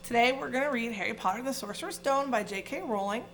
Today we're going to read Harry Potter and the Sorcerer's Stone by J.K. Rowling.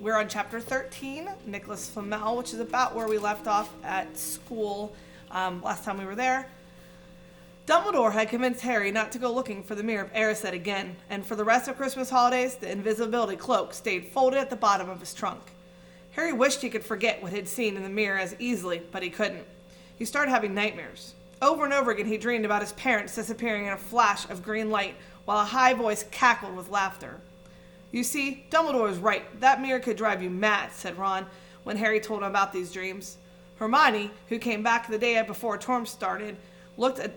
We're on chapter 13, Nicholas Flamel, which is about where we left off at school last time we were there. Dumbledore had convinced Harry not to go looking for the Mirror of Erised again, and for the rest of Christmas holidays, the invisibility cloak stayed folded at the bottom of his trunk. Harry wished he could forget what he'd seen in the mirror as easily, but he couldn't. He started having nightmares. Over and over again, he dreamed about his parents disappearing in a flash of green light while a high voice cackled with laughter. "You see, Dumbledore was right. That mirror could drive you mad," said Ron when Harry told him about these dreams. Hermione, who came back the day before term started,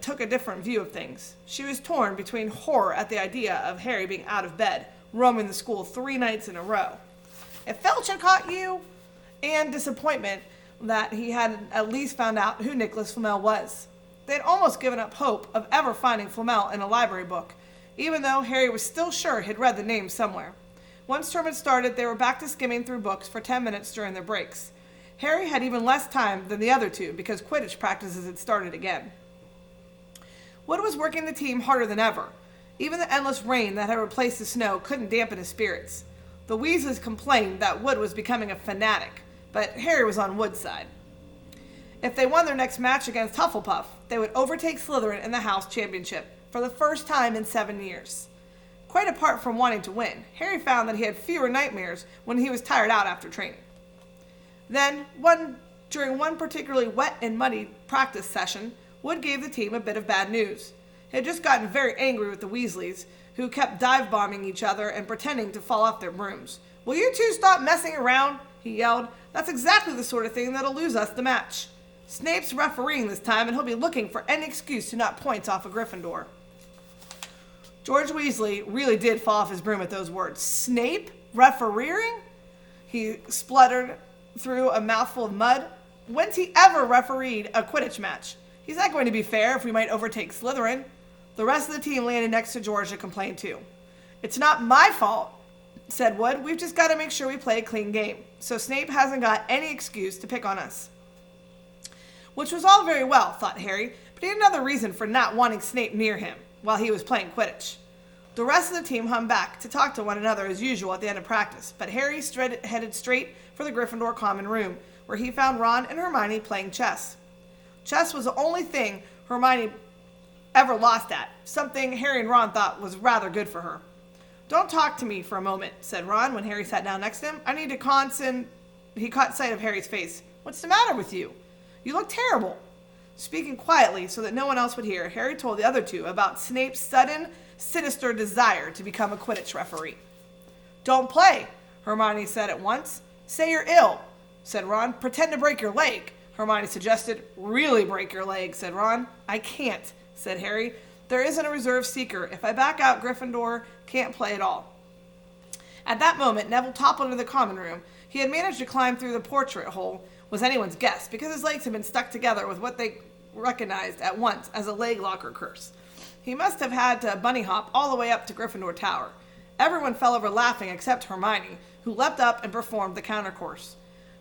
took a different view of things. She was torn between horror at the idea of Harry being out of bed, roaming the school 3 nights in a row. If Filch had caught you, and disappointment that he had at least found out who Nicholas Flamel was. They had almost given up hope of ever finding Flamel in a library book, even though Harry was still sure he'd read the name somewhere. Once term had started, they were back to skimming through books for 10 minutes during their breaks. Harry had even less time than the other two because Quidditch practices had started again. Wood was working the team harder than ever. Even the endless rain that had replaced the snow couldn't dampen his spirits. The Weasleys complained that Wood was becoming a fanatic, but Harry was on Wood's side. If they won their next match against Hufflepuff, they would overtake Slytherin in the House Championship for the first time in 7 years. Quite apart from wanting to win, Harry found that he had fewer nightmares when he was tired out after training. Then, during one particularly wet and muddy practice session, Wood gave the team a bit of bad news. He had just gotten very angry with the Weasleys, who kept dive-bombing each other and pretending to fall off their brooms. "Will you two stop messing around?" he yelled. "That's exactly the sort of thing that'll lose us the match. Snape's refereeing this time, and he'll be looking for any excuse to knock points off of Gryffindor." George Weasley really did fall off his broom at those words. "Snape? Refereeing?" He spluttered through a mouthful of mud. "When's he ever refereed a Quidditch match? He's not going to be fair if we might overtake Slytherin." The rest of the team landed next to George and complained too. "It's not my fault," said Wood. "We've just got to make sure we play a clean game, so Snape hasn't got any excuse to pick on us." Which was all very well, thought Harry, but he had another reason for not wanting Snape near him while he was playing Quidditch. The rest of the team hung back to talk to one another as usual at the end of practice, but Harry headed straight for the Gryffindor common room, where he found Ron and Hermione playing chess. Chess was the only thing Hermione ever lost at, something Harry and Ron thought was rather good for her. "Don't talk to me for a moment," said Ron when Harry sat down next to him. "I need to He caught sight of Harry's face. "What's the matter with you? You look terrible." Speaking quietly so that no one else would hear, Harry told the other two about Snape's sudden, sinister desire to become a Quidditch referee. "Don't play," Hermione said at once. "Say you're ill," said Ron. "Pretend to break your leg," Hermione suggested. "Really break your leg," said Ron. "I can't," said Harry. "There isn't a reserve seeker. If I back out, Gryffindor can't play at all." At that moment, Neville toppled into the common room. He had managed to climb through the portrait hole, was anyone's guess, because his legs had been stuck together with what they recognized at once as a leg locker curse. He must have had to bunny hop all the way up to Gryffindor Tower. Everyone fell over laughing except Hermione, who leapt up and performed the counter course.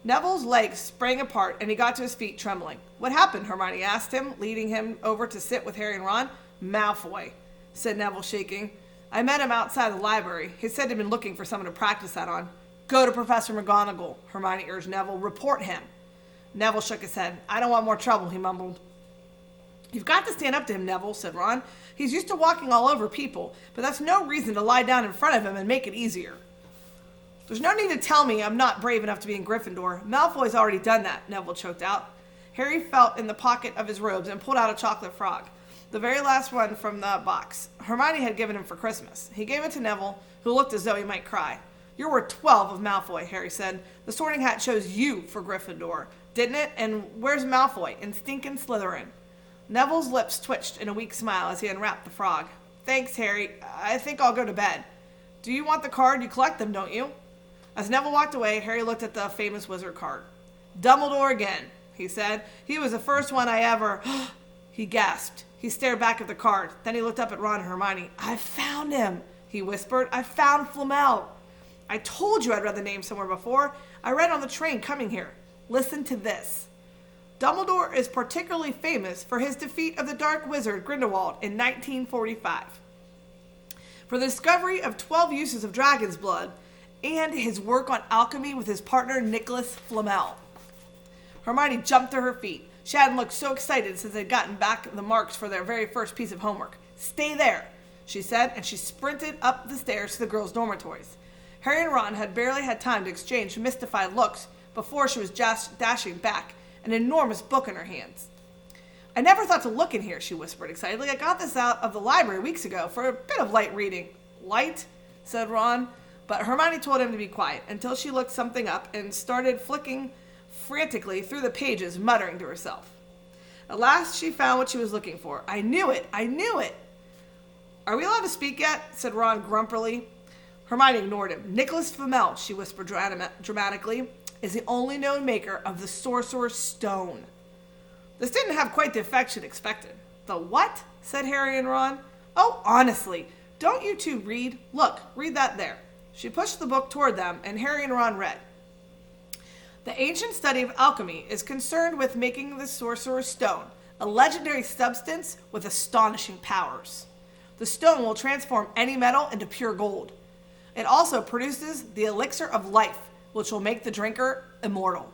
Neville's legs sprang apart, and he got to his feet trembling. "What happened?" Hermione asked him, leading him over to sit with Harry and Ron. "Malfoy," said Neville, shaking. "I met him outside the library. He said he'd been looking for someone to practice that on." "Go to Professor McGonagall," Hermione urged Neville. "Report him." Neville shook his head. "I don't want more trouble," he mumbled. "You've got to stand up to him, Neville," said Ron. "He's used to walking all over people, but that's no reason to lie down in front of him and make it easier." "There's no need to tell me I'm not brave enough to be in Gryffindor. Malfoy's already done that," Neville choked out. Harry felt in the pocket of his robes and pulled out a chocolate frog, the very last one from the box. Hermione had given him for Christmas. He gave it to Neville, who looked as though he might cry. "You're worth 12 of Malfoy," Harry said. "The Sorting Hat chose you for Gryffindor, didn't it? And where's Malfoy? In stinkin' Slytherin." Neville's lips twitched in a weak smile as he unwrapped the frog. "Thanks, Harry. I think I'll go to bed. Do you want the card? You collect them, don't you?" As Neville walked away, Harry looked at the famous wizard card. "Dumbledore again," he said. "He was the first one I ever..." He gasped. He stared back at the card. Then he looked up at Ron and Hermione. "I found him," he whispered. "I found Flamel. I told you I'd read the name somewhere before. I read it on the train coming here. Listen to this. Dumbledore is particularly famous for his defeat of the Dark Wizard Grindelwald in 1945. for the discovery of 12 uses of dragon's blood and his work on alchemy with his partner Nicholas Flamel. Hermione jumped to her feet. She hadn't looked so excited since they'd gotten back the marks for their very first piece of homework. "Stay there," she said, and she sprinted up the stairs to the girls' dormitories. Harry and Ron had barely had time to exchange mystified looks before she was dashing back, an enormous book in her hands. "I never thought to look in here," she whispered excitedly. "I got this out of the library weeks ago for a bit of light reading." "Light?" said Ron, but Hermione told him to be quiet until she looked something up and started flicking frantically through the pages, muttering to herself. At last she found what she was looking for. "I knew it! I knew it!" "Are we allowed to speak yet?" said Ron grumpily. Hermione ignored him. "Nicholas Flamel," she whispered dramatically, "is the only known maker of the Sorcerer's Stone." This didn't have quite the effect she'd expected. "The what?" said Harry and Ron. "Oh, honestly, don't you two read? Look, read that there." She pushed the book toward them, and Harry and Ron read. "The ancient study of alchemy is concerned with making the Sorcerer's Stone, a legendary substance with astonishing powers. The stone will transform any metal into pure gold. It also produces the elixir of life, which will make the drinker immortal.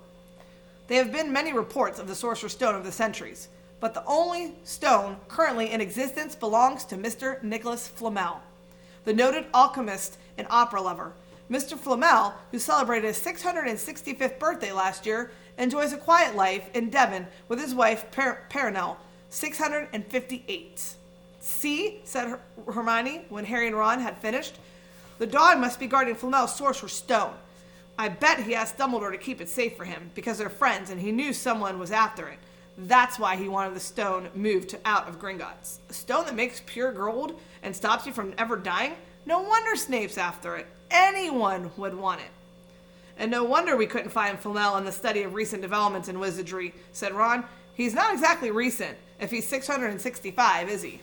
There have been many reports of the Sorcerer's Stone over the centuries, but the only stone currently in existence belongs to Mr. Nicholas Flamel, the noted alchemist and opera lover. Mr. Flamel, who celebrated his 665th birthday last year, enjoys a quiet life in Devon with his wife, Perenelle, 658. "See," said Hermione when Harry and Ron had finished. "The dog must be guarding Flamel's Sorcerer's Stone. I bet he asked Dumbledore to keep it safe for him because they're friends and he knew someone was after it. That's why he wanted the stone moved out of Gringotts. A stone that makes pure gold and stops you from ever dying? No wonder Snape's after it. Anyone would want it." "And no wonder we couldn't find Flamel in the study of recent developments in wizardry," said Ron. "He's not exactly recent, if he's 665, is he?"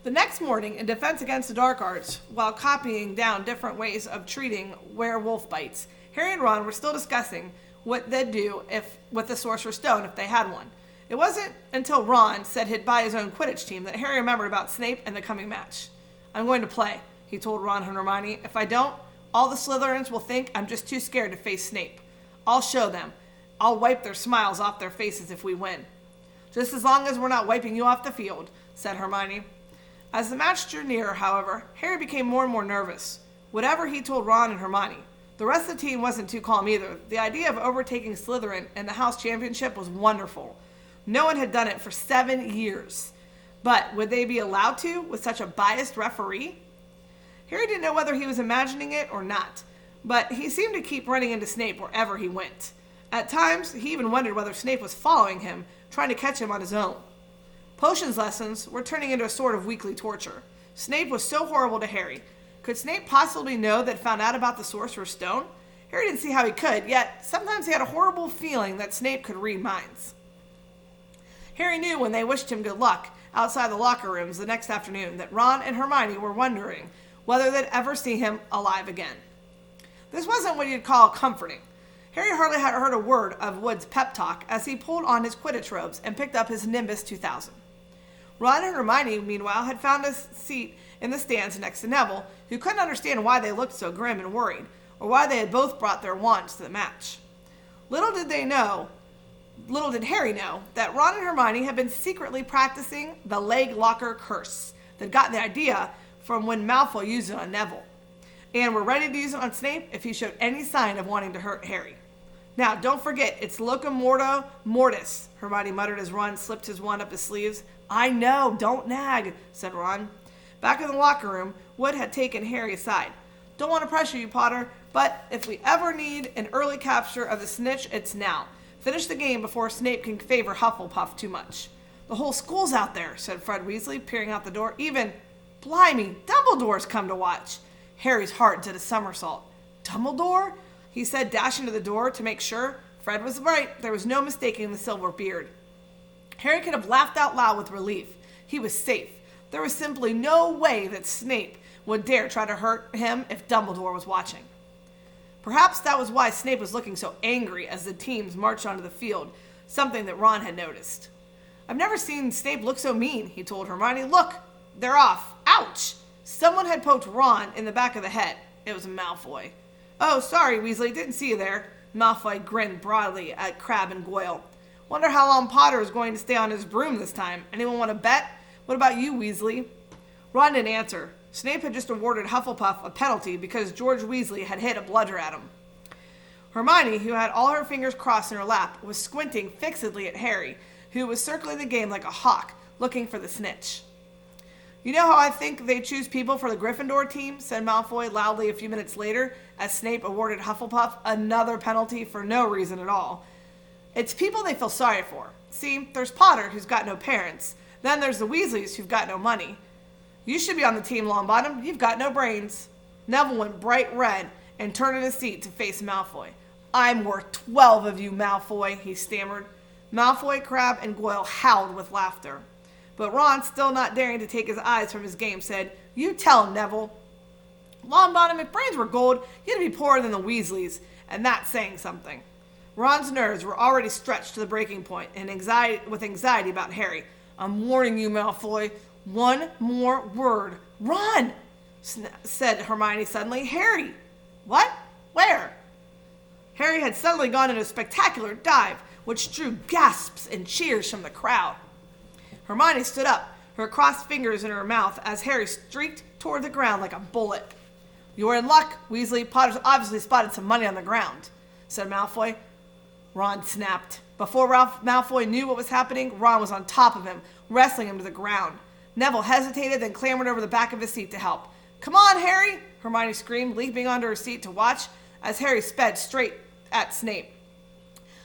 The next morning, in defense against the dark arts, while copying down different ways of treating werewolf bites, Harry and Ron were still discussing what they'd do with the Sorcerer's Stone if they had one. It wasn't until Ron said he'd buy his own Quidditch team that Harry remembered about Snape and the coming match. "I'm going to play," he told Ron and Hermione. "If I don't, all the Slytherins will think I'm just too scared to face Snape. I'll show them. I'll wipe their smiles off their faces if we win." "Just as long as we're not wiping you off the field," said Hermione. As the match drew nearer, however, Harry became more and more nervous. Whatever he told Ron and Hermione, the rest of the team wasn't too calm either. The idea of overtaking Slytherin in the house championship was wonderful. No one had done it for 7 years. But would they be allowed to with such a biased referee? Harry didn't know whether he was imagining it or not, but he seemed to keep running into Snape wherever he went. At times, he even wondered whether Snape was following him, trying to catch him on his own. Potions lessons were turning into a sort of weekly torture. Snape was so horrible to Harry. Could Snape possibly know that found out about the Sorcerer's Stone? Harry didn't see how he could, yet sometimes he had a horrible feeling that Snape could read minds. Harry knew when they wished him good luck outside the locker rooms the next afternoon that Ron and Hermione were wondering whether they'd ever see him alive again. This wasn't what you'd call comforting. Harry hardly had heard a word of Wood's pep talk as he pulled on his Quidditch robes and picked up his Nimbus 2000. Ron and Hermione, meanwhile, had found a seat in the stands next to Neville, who couldn't understand why they looked so grim and worried, or why they had both brought their wands to the match. Little did Harry know, that Ron and Hermione had been secretly practicing the leg locker curse that got the idea from when Malfoy used it on Neville, and were ready to use it on Snape if he showed any sign of wanting to hurt Harry. "Now, don't forget, it's Locomoto Mortis," Hermione muttered as Ron slipped his wand up his sleeves. "I know, don't nag," said Ron. Back in the locker room, Wood had taken Harry aside. "Don't want to pressure you, Potter, but if we ever need an early capture of the snitch, it's now. Finish the game before Snape can favor Hufflepuff too much." "The whole school's out there," said Fred Weasley, peering out the door. "Even, blimey, Dumbledore's come to watch." Harry's heart did a somersault. "Dumbledore?" he said, dashing to the door to make sure. Fred was right. There was no mistaking the silver beard. Harry could have laughed out loud with relief. He was safe. There was simply no way that Snape would dare try to hurt him if Dumbledore was watching. Perhaps that was why Snape was looking so angry as the teams marched onto the field, something that Ron had noticed. "I've never seen Snape look so mean," he told Hermione. "Look, They're off. Ouch! Someone had poked Ron in the back of the head. It was Malfoy. Oh, sorry, Weasley. Didn't see you there. Malfoy grinned broadly at Crabbe and Goyle. Wonder how long Potter is going to stay on his broom this time. Anyone want to bet? What about you, Weasley? Ron didn't answer. Snape had just awarded Hufflepuff a penalty because George Weasley had hit a bludger at him. Hermione, who had all her fingers crossed in her lap, was squinting fixedly at Harry, who was circling the game like a hawk, looking for the snitch. You know how I think they choose people for the Gryffindor team? Said Malfoy loudly a few minutes later, as Snape awarded Hufflepuff another penalty for no reason at all. It's people they feel sorry for. See, there's Potter, who's got no parents. Then there's the Weasleys, who've got no money. You should be on the team, Longbottom. You've got no brains. Neville went bright red and turned in his seat to face Malfoy. I'm worth 12 of you, Malfoy, he stammered. Malfoy, Crabbe, and Goyle howled with laughter. But Ron, still not daring to take his eyes from his game, said, You tell, Neville. Longbottom, if brains were gold, you'd be poorer than the Weasleys, and that's saying something. Ron's nerves were already stretched to the breaking point, and with anxiety about Harry. I'm warning you, Malfoy. One more word. Run! Said Hermione suddenly. Harry! What? Where? Harry had suddenly gone into a spectacular dive, which drew gasps and cheers from the crowd. Hermione stood up, her crossed fingers in her mouth, as Harry streaked toward the ground like a bullet. You're in luck, Weasley. Potter's obviously spotted some money on the ground, said Malfoy. Ron snapped. Before Ralph Malfoy knew what was happening, Ron was on top of him, wrestling him to the ground. Neville hesitated, then clambered over the back of his seat to help. Come on, Harry! Hermione screamed, leaping onto her seat to watch as Harry sped straight at Snape.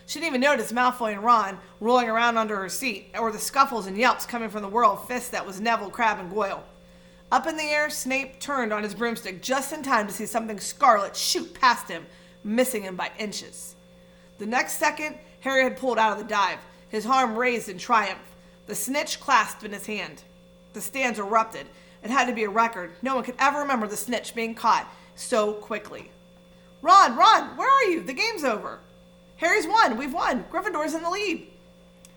She didn't even notice Malfoy and Ron rolling around under her seat, or the scuffles and yelps coming from the whirl of fists that was Neville, Crabbe, and Goyle. Up in the air, Snape turned on his broomstick just in time to see something scarlet shoot past him, missing him by inches. The next second, Harry had pulled out of the dive, his arm raised in triumph, the snitch clasped in his hand. The stands erupted. It had to be a record. No one could ever remember the snitch being caught so quickly. Ron, where are you? The game's over. Harry's won. We've won. Gryffindor's in the lead,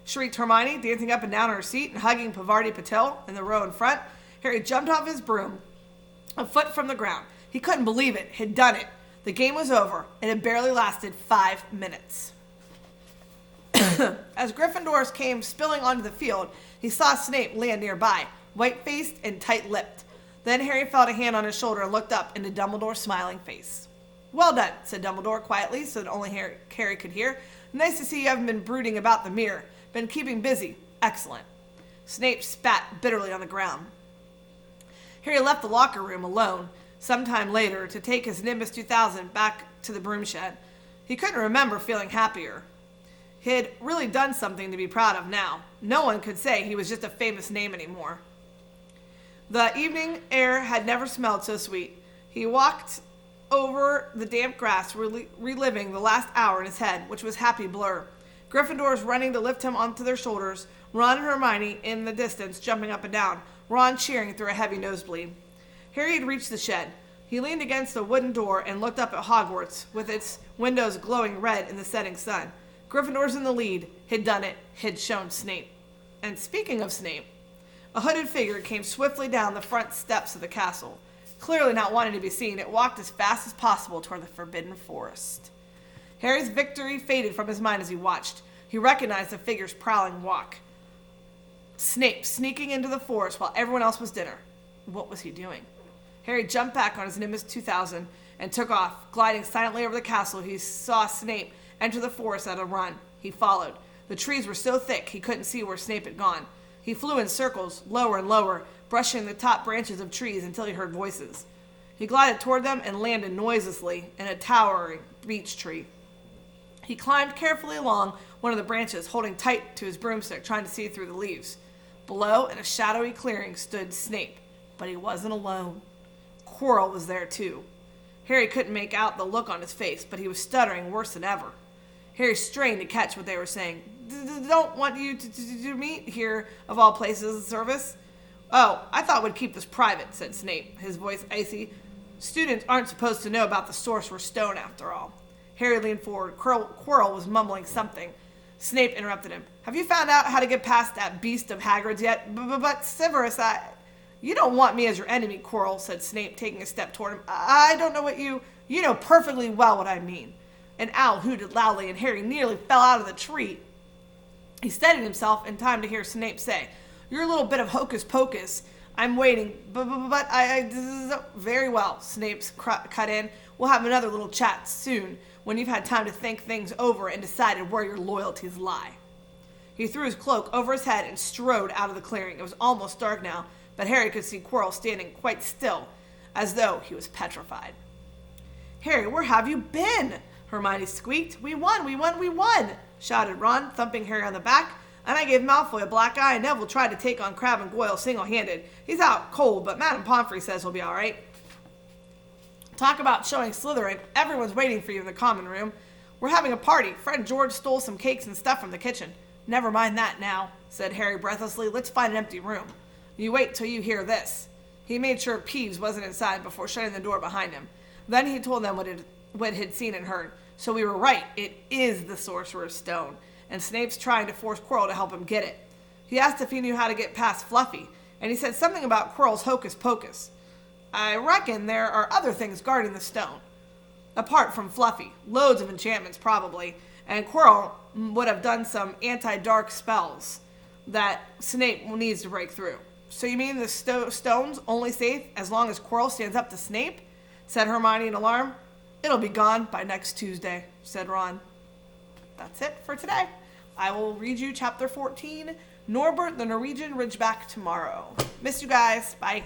shrieked Hermione, dancing up and down on her seat and hugging Pavarti Patil in the row in front. Harry jumped off his broom, a foot from the ground. He couldn't believe it. He'd done it. The game was over, and it barely lasted 5 minutes. As Gryffindors came spilling onto the field, he saw Snape land nearby, white-faced and tight-lipped. Then Harry felt a hand on his shoulder and looked up into Dumbledore's smiling face. Well done, said Dumbledore quietly so that only Harry could hear. Nice to see you haven't been brooding about the mirror. Been keeping busy. Excellent. Snape spat bitterly on the ground. Harry left the locker room alone sometime later to take his Nimbus 2000 back to the broom shed. He couldn't remember feeling happier. He had really done something to be proud of now. No one could say he was just a famous name anymore. The evening air had never smelled so sweet. He walked over the damp grass, reliving the last hour in his head, which was happy blur. Gryffindors running to lift him onto their shoulders, Ron and Hermione in the distance jumping up and down, Ron cheering through a heavy nosebleed. Harry had reached the shed. He leaned against a wooden door and looked up at Hogwarts, with its windows glowing red in the setting sun. Gryffindor's in the lead. Had done it. Had shown Snape. And speaking of Snape, a hooded figure came swiftly down the front steps of the castle. Clearly not wanting to be seen, it walked as fast as possible toward the Forbidden Forest. Harry's victory faded from his mind as he watched. He recognized the figure's prowling walk. Snape sneaking into the forest while everyone else was dinner. What was he doing? Harry jumped back on his Nimbus 2000 and took off. Gliding silently over the castle, he saw Snape enter the forest at a run. He followed. The trees were so thick he couldn't see where Snape had gone. He flew in circles, lower and lower, brushing the top branches of trees until he heard voices. He glided toward them and landed noiselessly in a towering beech tree. He climbed carefully along one of the branches, holding tight to his broomstick, trying to see through the leaves. Below, in a shadowy clearing, stood Snape, but he wasn't alone. Quirrell was there too. Harry couldn't make out the look on his face, but he was stuttering worse than ever. Harry strained to catch what they were saying. Don't want you to meet here, of all places, service. Oh, I thought we'd keep this private, said Snape, his voice icy. Students aren't supposed to know about the Sorcerer's Stone, after all. Harry leaned forward. Quirrell was mumbling something. Snape interrupted him. Have you found out how to get past that beast of Hagrid's yet? But Severus, You don't want me as your enemy, Quirrell, said Snape, taking a step toward him. I don't know what you know perfectly well what I mean. An owl hooted loudly, and Harry nearly fell out of the tree. He steadied himself in time to hear Snape say, "You're a little bit of hocus pocus. I'm waiting, but very well," Snape cut in. "We'll have another little chat soon, when you've had time to think things over and decided where your loyalties lie." He threw his cloak over his head and strode out of the clearing. It was almost dark now, but Harry could see Quirrell standing quite still, as though he was petrified. "Harry, where have you been?" Hermione squeaked. "We won, we won, we won!" shouted Ron, thumping Harry on the back. "And I gave Malfoy a black eye, and Neville tried to take on Crabbe and Goyle single-handed. He's out cold, but Madame Pomfrey says he'll be all right." "Talk about showing Slytherin. Everyone's waiting for you in the common room. We're having a party. Friend George stole some cakes and stuff from the kitchen." "Never mind that now," said Harry breathlessly. "Let's find an empty room. You wait till you hear this." He made sure Peeves wasn't inside before shutting the door behind him. Then he told them what he'd seen and heard. "So we were right. It is the Sorcerer's Stone, and Snape's trying to force Quirrell to help him get it. He asked if he knew how to get past Fluffy, and he said something about Quirrell's hocus pocus. I reckon there are other things guarding the stone. Apart from Fluffy. Loads of enchantments, probably. And Quirrell would have done some anti-dark spells that Snape needs to break through." "So you mean the stone's only safe as long as Quirrell stands up to Snape?" said Hermione in alarm. "It'll be gone by next Tuesday," said Ron. That's it for today. I will read you chapter 14, Norbert the Norwegian Ridgeback, tomorrow. Miss you guys. Bye.